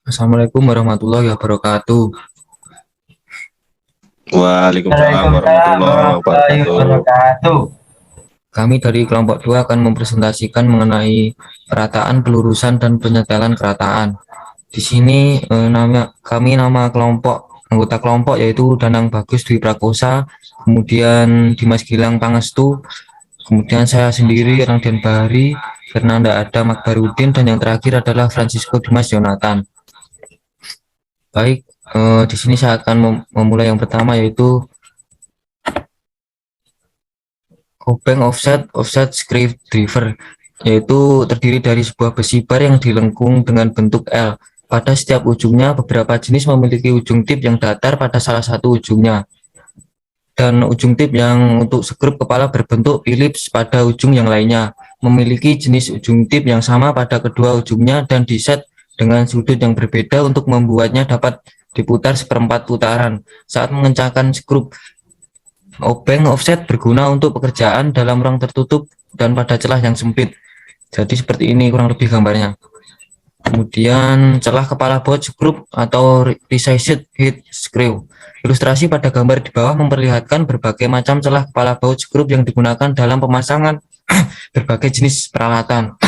Assalamualaikum warahmatullahi wabarakatuh. Waalaikumsalam Waalaikumsalam warahmatullahi warahmatullahi wabarakatuh. wabarakatuh. Kami dari kelompok 2 akan mempresentasikan mengenai perataan, pelurusan, dan penyetelan kerataan. Di sini nama kelompok anggota kelompok yaitu Danang Bagus Dwi Prakosa, kemudian Dimas Gilang Pangestu, kemudian saya sendiri Rangdian Bahari, Fernanda Adam Akbarudin, dan yang terakhir adalah Francisco Dimas Jonathan. Baik, di sini saya akan memulai yang pertama yaitu Obeng offset screwdriver, yaitu terdiri dari sebuah besi bar yang dilengkung dengan bentuk L. Pada setiap ujungnya, beberapa jenis memiliki ujung tip yang datar pada salah satu ujungnya, dan ujung tip yang untuk skrup kepala berbentuk Phillips pada ujung yang lainnya. Memiliki jenis ujung tip yang sama pada kedua ujungnya dan diset dengan sudut yang berbeda untuk membuatnya dapat diputar seperempat putaran saat mengencangkan skrup. Obeng offset berguna untuk pekerjaan dalam ruang tertutup dan pada celah yang sempit. Jadi seperti ini kurang lebih gambarnya. Kemudian celah kepala baut skrup atau resized head screw. Ilustrasi pada gambar di bawah memperlihatkan berbagai macam celah kepala baut skrup yang digunakan dalam pemasangan berbagai jenis peralatan.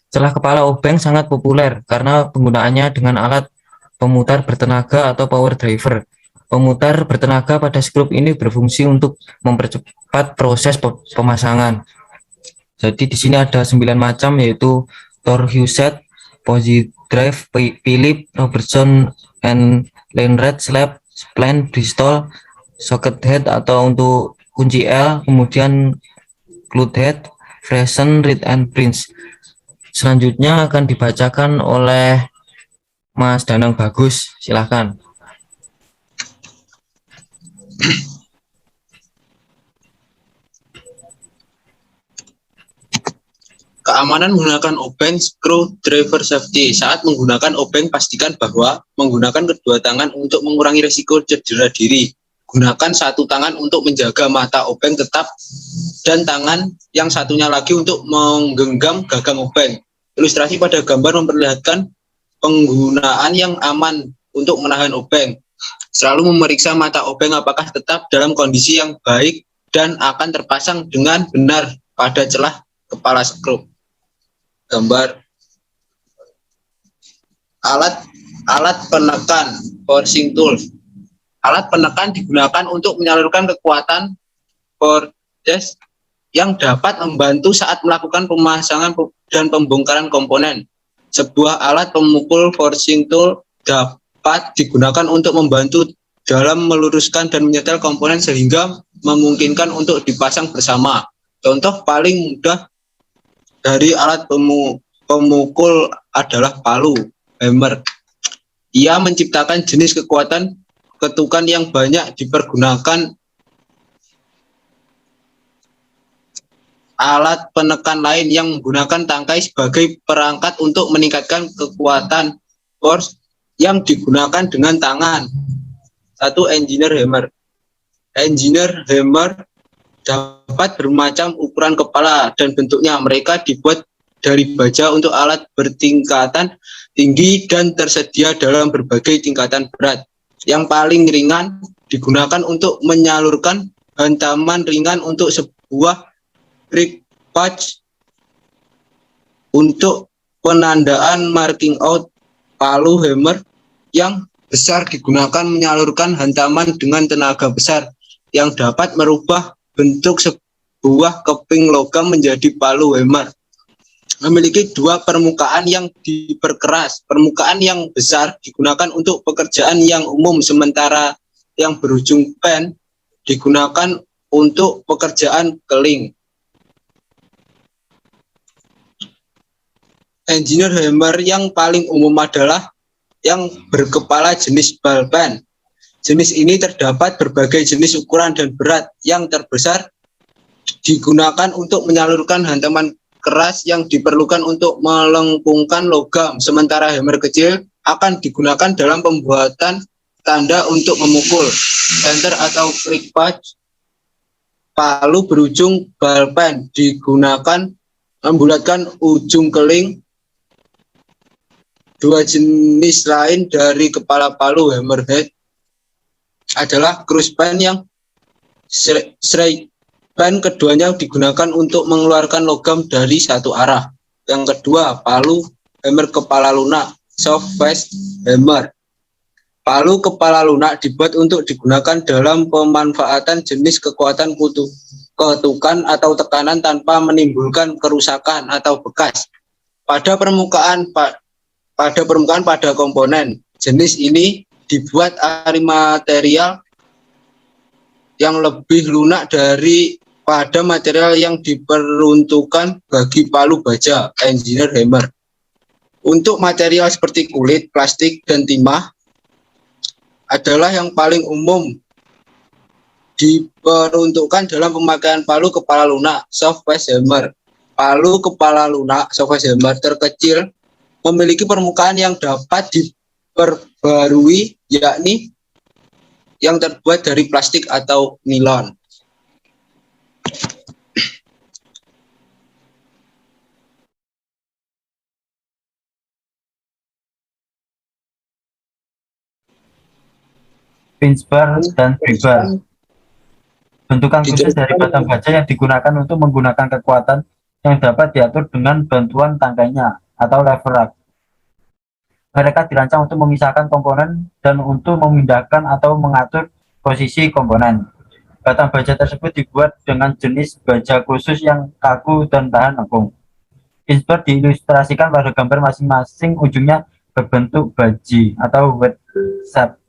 Celah kepala obeng sangat populer karena penggunaannya dengan alat pemutar bertenaga atau power driver. Pemutar bertenaga pada skrup ini berfungsi untuk mempercepat proses pemasangan. Jadi di sini ada 9 macam yaitu Torhusset, Drive, Philip, Robertson, and Lenred, Slab, Spline, Bristol, Socket Head atau untuk kunci L, kemudian Clute Head, Freshen, Reed, and Prince. Selanjutnya akan dibacakan oleh Mas Danang Bagus, silahkan. Keamanan menggunakan obeng screwdriver safety. Saat menggunakan obeng, pastikan bahwa menggunakan kedua tangan untuk mengurangi risiko cedera diri. Gunakan satu tangan untuk menjaga mata obeng tetap dan tangan yang satunya lagi untuk menggenggam gagang obeng. Ilustrasi pada gambar memperlihatkan penggunaan yang aman untuk menahan obeng. Selalu memeriksa mata obeng apakah tetap dalam kondisi yang baik dan akan terpasang dengan benar pada celah kepala skrup. Gambar alat penekan forcing tool. Alat penekan digunakan untuk menyalurkan kekuatan force yang dapat membantu saat melakukan pemasangan dan pembongkaran komponen. Sebuah alat pemukul forcing tool dapat digunakan untuk membantu dalam meluruskan dan menyetel komponen sehingga memungkinkan untuk dipasang bersama. Contoh paling mudah dari alat pemukul adalah palu, hammer. Ia menciptakan jenis kekuatan ketukan yang banyak dipergunakan alat penekan lain yang menggunakan tangkai sebagai perangkat untuk meningkatkan kekuatan force yang digunakan dengan tangan. Satu, engineer hammer. Engineer hammer dapat bermacam ukuran kepala dan bentuknya. Mereka dibuat dari baja untuk alat bertingkatan tinggi dan tersedia dalam berbagai tingkatan berat. Yang paling ringan digunakan untuk menyalurkan hantaman ringan untuk sebuah brick patch. Untuk penandaan marking out, palu hammer yang besar digunakan menyalurkan hantaman dengan tenaga besar yang dapat merubah bentuk sebuah keping logam menjadi palu hammer. Memiliki dua permukaan yang diperkeras. Permukaan yang besar digunakan untuk pekerjaan yang umum, sementara yang berujung pen digunakan untuk pekerjaan keling. Engineer hammer yang paling umum adalah yang berkepala jenis ball pen. Jenis ini terdapat berbagai jenis ukuran dan berat. Yang terbesar digunakan untuk menyalurkan hantaman keras yang diperlukan untuk melengkungkan logam, sementara hammer kecil akan digunakan dalam pembuatan tanda untuk memukul. Center atau brick patch, palu berujung ball pen digunakan membulatkan ujung keling Dua jenis lain dari kepala palu hammerhead adalah crossband yang straight band, keduanya digunakan untuk mengeluarkan logam dari satu arah. Yang kedua, palu hammer kepala lunak, soft face hammer. Palu kepala lunak dibuat untuk digunakan dalam pemanfaatan jenis kekuatan ketukan atau tekanan tanpa menimbulkan kerusakan atau bekas pada permukaan pada komponen. Jenis ini dibuat dari material yang lebih lunak pada material yang diperuntukkan bagi palu baja engineer hammer. Untuk material seperti kulit, plastik, dan timah adalah yang paling umum diperuntukkan dalam pemakaian palu kepala lunak soft face hammer. Palu kepala lunak soft face hammer terkecil memiliki permukaan yang dapat diperbarui, yakni yang terbuat dari plastik atau nilon. pinch bar dan rebar. Bentukan khusus dari batang baja yang digunakan untuk menggunakan kekuatan yang dapat diatur dengan bantuan tangkainya atau lever rack. Mereka dirancang untuk memisahkan komponen dan untuk memindahkan atau mengatur posisi komponen. Batang baja tersebut dibuat dengan jenis baja khusus yang kaku dan tahan lengkung. Pinch bar diilustrasikan pada gambar masing-masing ujungnya berbentuk baji atau wedge shape.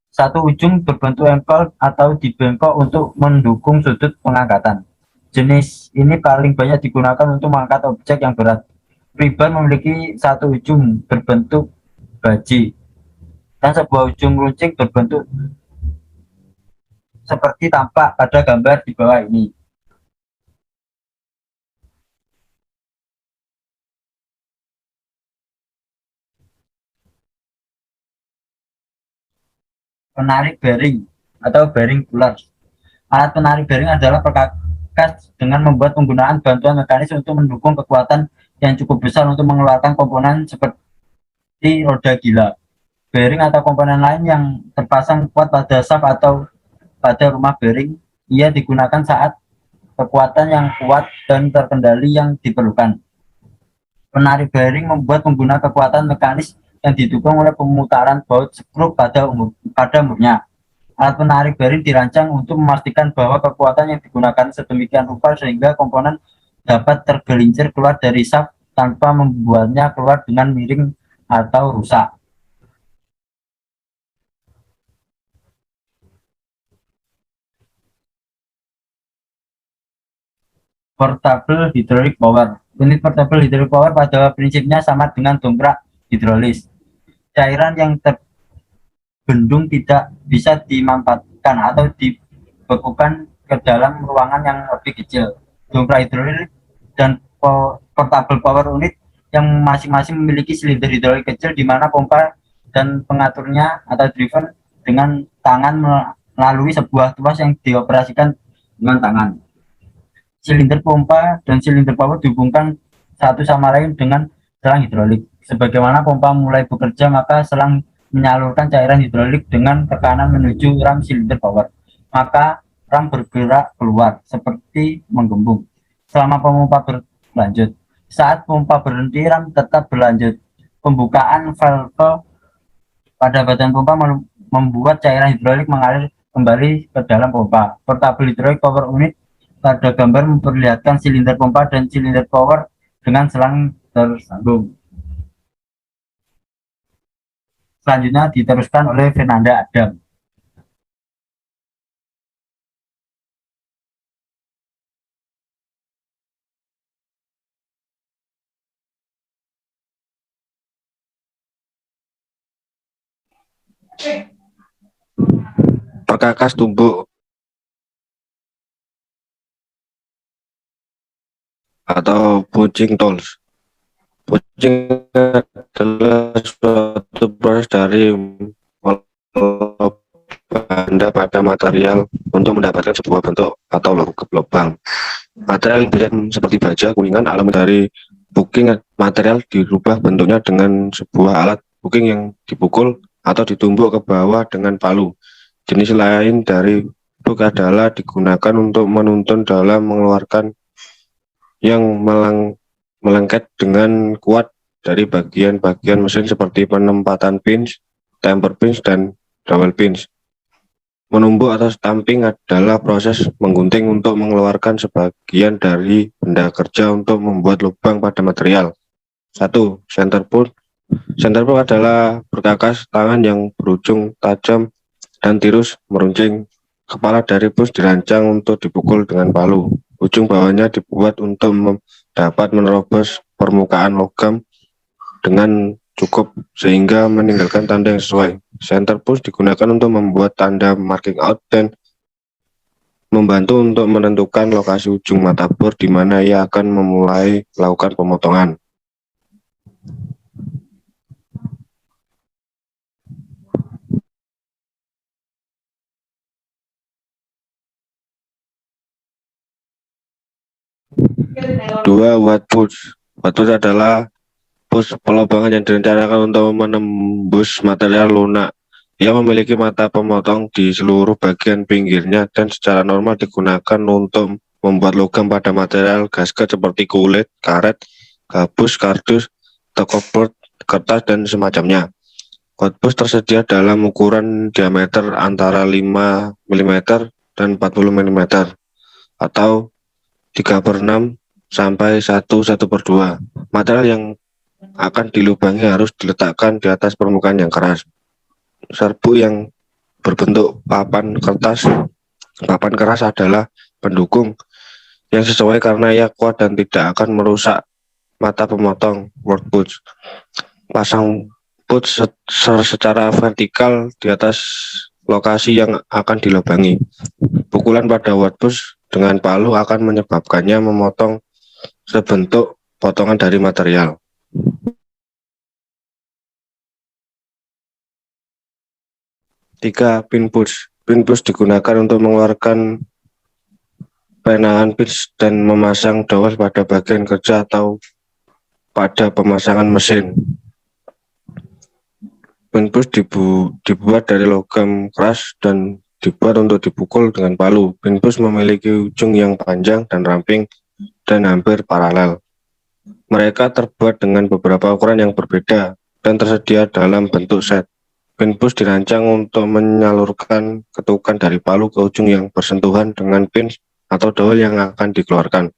Satu ujung berbentuk engkol atau dibengkok untuk mendukung sudut pengangkatan. Jenis ini paling banyak digunakan untuk mengangkat objek yang berat. Rebar memiliki satu ujung berbentuk baji dan sebuah ujung runcing berbentuk seperti tampak pada gambar di bawah ini. Penarik bearing atau bearing puller. Alat penarik bearing adalah perkakas dengan membuat penggunaan bantuan mekanis untuk mendukung kekuatan yang cukup besar untuk mengeluarkan komponen seperti roda gila. Bearing atau komponen lain yang terpasang kuat pada shaft atau pada rumah bearing, ia digunakan saat kekuatan yang kuat dan terkendali yang diperlukan. Penarik bearing membuat pengguna kekuatan mekanis yang didukung oleh pemutaran baut skru pada umurnya. Alat penarik bearing dirancang untuk memastikan bahwa kekuatan yang digunakan sedemikian rupa sehingga komponen dapat tergelincir keluar dari shaft tanpa membuatnya keluar dengan miring atau rusak. Portable hydraulic power. Unit portable hydraulic power pada prinsipnya sama dengan dongkrak hidrolis. Cairan yang terbendung tidak bisa dimanfaatkan atau dibekukan ke dalam ruangan yang lebih kecil. Dongkrak hidrolis dan portable power unit yang masing-masing memiliki silinder hidrolik kecil di mana pompa dan pengaturnya atau driven dengan tangan melalui sebuah tuas yang dioperasikan dengan tangan. Silinder pompa dan silinder power dihubungkan satu sama lain dengan selang hidrolik. Sebagaimana pompa mulai bekerja, maka selang menyalurkan cairan hidrolik dengan tekanan menuju ram silinder power. Maka ram bergerak keluar seperti menggembung selama pompa berlanjut. Saat pompa berhenti, ram tetap berlanjut. Pembukaan valve pada badan pompa membuat cairan hidrolik mengalir kembali ke dalam pompa. Portable hydraulic power unit pada gambar memperlihatkan silinder pompa dan silinder power dengan selang tersambung. Selanjutnya diteruskan oleh Fernanda Adam. Perkakas tumbuk atau punching tools. Punching adalah suatu proses dari benda pada material untuk mendapatkan sebuah bentuk atau lubang. Material yang seperti baja, kuningan alami dari booking material dirubah bentuknya dengan sebuah alat booking yang dipukul atau ditumbuk ke bawah dengan palu. Jenis lain dari book adalah digunakan untuk menuntun dalam mengeluarkan yang melengket dengan kuat dari bagian-bagian mesin seperti penempatan pins, temper pins, dan dowel pins. Menumbuk atau stamping adalah proses menggunting untuk mengeluarkan sebagian dari benda kerja untuk membuat lubang pada material. 1. Centerpoint. Centerpoint adalah perkakas tangan yang berujung tajam dan tirus meruncing. Kepala dari pus dirancang untuk dipukul dengan palu. Ujung bawahnya dibuat untuk dapat menerobos permukaan logam dengan cukup sehingga meninggalkan tanda yang sesuai. Center push digunakan untuk membuat tanda marking out dan membantu untuk menentukan lokasi ujung mata bor di mana ia akan memulai melakukan pemotongan. Dua, wet push. Wet push adalah push pelobangan yang direncanakan untuk menembus material lunak. Ia memiliki mata pemotong di seluruh bagian pinggirnya dan secara normal digunakan untuk membuat logam pada material gasket seperti kulit, karet, gabus, kardus, tokopor, kertas, dan semacamnya. Wet push tersedia dalam ukuran diameter antara 5 mm dan 40 mm atau 3/6 sampai 1/1/2. Material yang akan dilubangi harus diletakkan di atas permukaan yang keras. Serbu yang berbentuk papan keras adalah pendukung yang sesuai karena ia kuat dan tidak akan merusak mata pemotong work push. Pasang push secara vertikal di atas lokasi yang akan dilubangi. Pukulan pada work push dengan palu akan menyebabkannya memotong sebentuk potongan dari material. 3. Pin push. Pin push digunakan untuk mengeluarkan penahan pins dan memasang dowel pada bagian kerja atau pada pemasangan mesin. Pin push dibuat dari logam keras dan dibuat untuk dipukul dengan palu. Pin push memiliki ujung yang panjang dan ramping dan hampir paralel. Mereka terbuat dengan beberapa ukuran yang berbeda dan tersedia dalam bentuk set. Pin push dirancang untuk menyalurkan ketukan dari palu ke ujung yang bersentuhan dengan pins atau dowel yang akan dikeluarkan.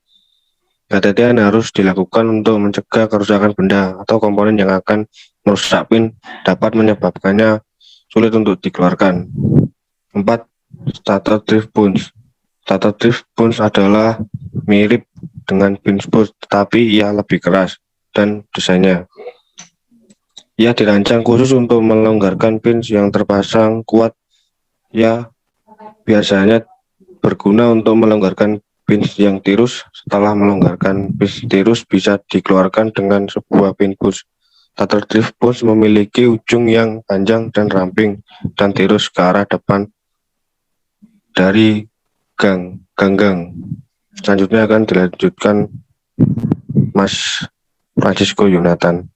Kehati-hatian harus dilakukan untuk mencegah kerusakan benda atau komponen yang akan merusak pin dapat menyebabkannya sulit untuk dikeluarkan. 4. Starter drift punch. Starter drift punch adalah mirip dengan pin push tetapi ia lebih keras dan desainnya. Ia dirancang khusus untuk melonggarkan pins yang terpasang kuat. Ia biasanya berguna untuk melonggarkan pins yang tirus. Setelah melonggarkan pins tirus bisa dikeluarkan dengan sebuah pin push. Starter drift push memiliki ujung yang panjang dan ramping dan tirus ke arah depan dari ganggang. Selanjutnya akan dilanjutkan Mas Francisco Yonatan.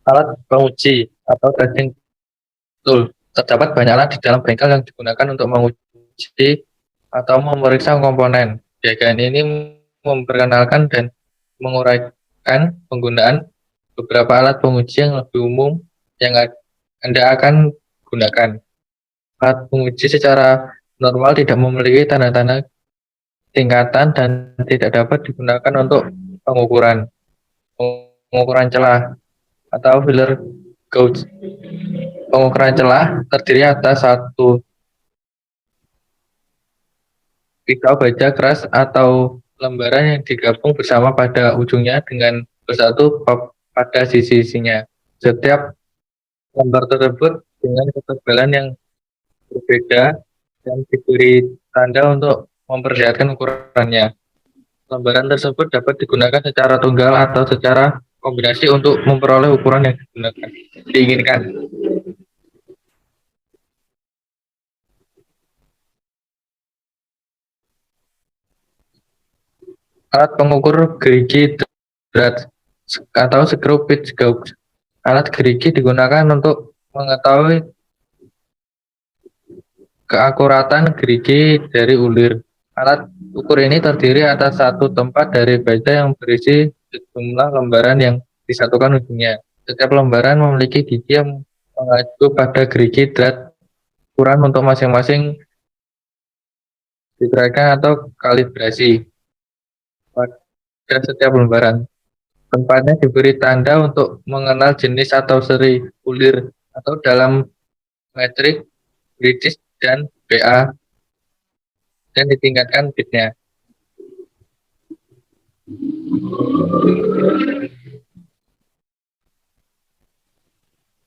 Alat penguji atau testing tool. Terdapat banyak alat di dalam bengkel yang digunakan untuk menguji atau memeriksa komponen. Diagram ini memperkenalkan dan menguraikan penggunaan beberapa alat penguji yang lebih umum yang Anda akan gunakan. Alat penguji secara normal tidak memiliki tanda-tanda tingkatan dan tidak dapat digunakan untuk pengukuran celah atau filler gauge. Pengukuran celah terdiri atas satu pisau baja keras atau lembaran yang digabung bersama pada ujungnya dengan bersatu pada sisi-sisinya. Setiap lembar tersebut dengan ketebalan yang berbeda dan diberi tanda untuk memperlihatkan ukurannya. Lembaran tersebut dapat digunakan secara tunggal atau secara kombinasi untuk memperoleh ukuran yang diinginkan. Alat pengukur gerigi drat atau screw pitch gauge. Alat gerigi digunakan untuk mengetahui keakuratan gerigi dari ulir. Alat ukur ini terdiri atas satu tempat dari baja yang berisi sejumlah lembaran yang disatukan ujungnya. Setiap lembaran memiliki gigi yang mengacu pada gerigi drat ukuran untuk masing-masing digerakkan atau kalibrasi pada setiap lembaran. Tempatnya diberi tanda untuk mengenal jenis atau seri ulir atau dalam metrik British dan BA dan ditingkatkan bitnya.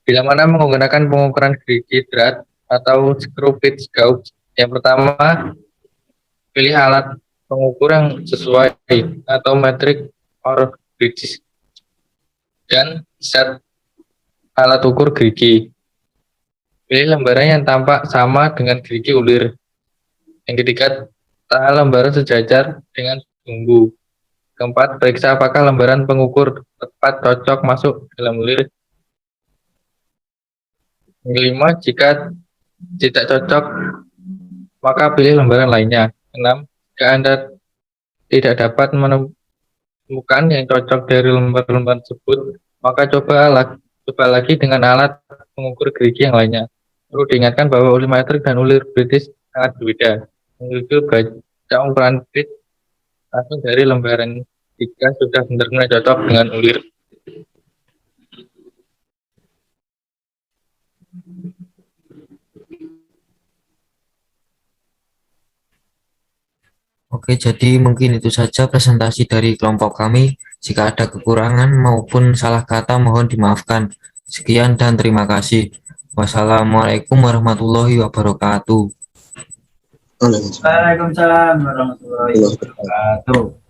Bila mana menggunakan pengukuran gerigi drat atau screw pitch gauge, yang pertama pilih alat pengukur yang sesuai atau metrik or British dan set alat ukur gerigi. Pilih lembaran yang tampak sama dengan gerigi ulir. Yang ketiga, tahan lembaran sejajar dengan bumbu. Keempat, periksa apakah lembaran pengukur tepat cocok masuk dalam ulir. Yang kelima, jika tidak cocok, maka pilih lembaran lainnya. 6. Jika Anda tidak dapat menemukan yang cocok dari lembaran tersebut, maka coba lagi dengan alat pengukur gerigi yang lainnya. Perlu diingatkan bahwa ulir metrik dan ulir British sangat berbeda. Mengukur baca ukuran bit langsung dari lembaran jika sudah benar-benar cocok dengan ulir. Oke, jadi mungkin itu saja presentasi dari kelompok kami. Jika ada kekurangan maupun salah kata mohon dimaafkan. Sekian dan terima kasih. Wassalamualaikum warahmatullahi wabarakatuh. Waalaikumsalam. Waalaikumsalam warahmatullahi wabarakatuh.